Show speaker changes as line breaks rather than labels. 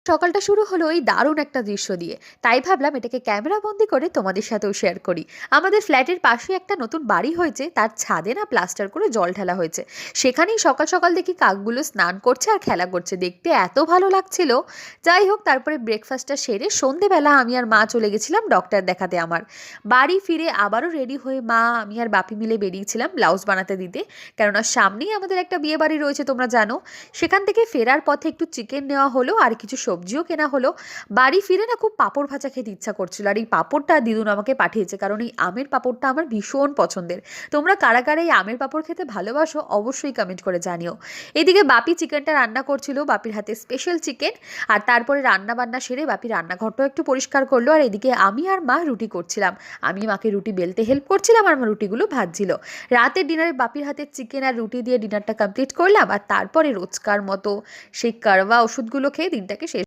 সকালটা শুরু হলো এই দারুণ একটা দৃশ্য দিয়ে। তাই ভাবলাম এটাকে ক্যামেরা বন্দি করে তোমাদের সাথেও শেয়ার করি। আমাদের ফ্ল্যাটের পাশে একটা নতুন বাড়ি হয়েছে, তার ছাদে না প্লাস্টার করে জল ঢালা হয়েছে। সেখানেই সকাল সকাল দেখি কাকগুলো স্নান করছে আর খেলা করছে, দেখতে এত ভালো লাগছিল। যাই হোক, তারপরে ব্রেকফাস্টটা সেরে সন্ধেবেলা আমি আর মা চলে গেছিলাম ডক্টর দেখাতে। আমার বাড়ি ফিরে আবারও রেডি হয়ে মা, আমি আর বাপি মিলে বেরিয়েছিলাম ব্লাউজ বানাতে দিতে, কেননা সামনেই আমাদের একটা বিয়ে বাড়ি রয়েছে, তোমরা জানো। সেখান থেকে ফেরার পথে একটু চিকেন নেওয়া হলো আর কিছু সবজিও কেনা হলো। বাড়ি ফিরে না খুব পাঁপড় ভাজা খেতে ইচ্ছা করছিল, আর এই পাঁপড়টা দিদুন আমাকে পাঠিয়েছে, কারণ এই আমের পাঁপড়টা আমার ভীষণ পছন্দের। তোমরা কারা কারা এই আমের পাঁপড় খেতে ভালোবাসো অবশ্যই কমেন্ট করে জানিও। এদিকে বাপি চিকেনটা রান্না করছিল, বাপির হাতে স্পেশাল চিকেন। আর তারপরে রান্না বান্না সেরে বাপি রান্নাঘরটাও একটু পরিষ্কার করলো, আর এদিকে আমি আর মা রুটি করছিলাম। আমি মাকে রুটি বেলতে হেল্প করছিলাম আর মা রুটিগুলো ভাজছিল। রাতের ডিনারে বাপির হাতে চিকেন আর রুটি দিয়ে ডিনারটা কমপ্লিট করলাম, আর তারপরে রোজকার মতো সেই কারওয়া ওষুধগুলো খেয়ে দিনটাকে শেষ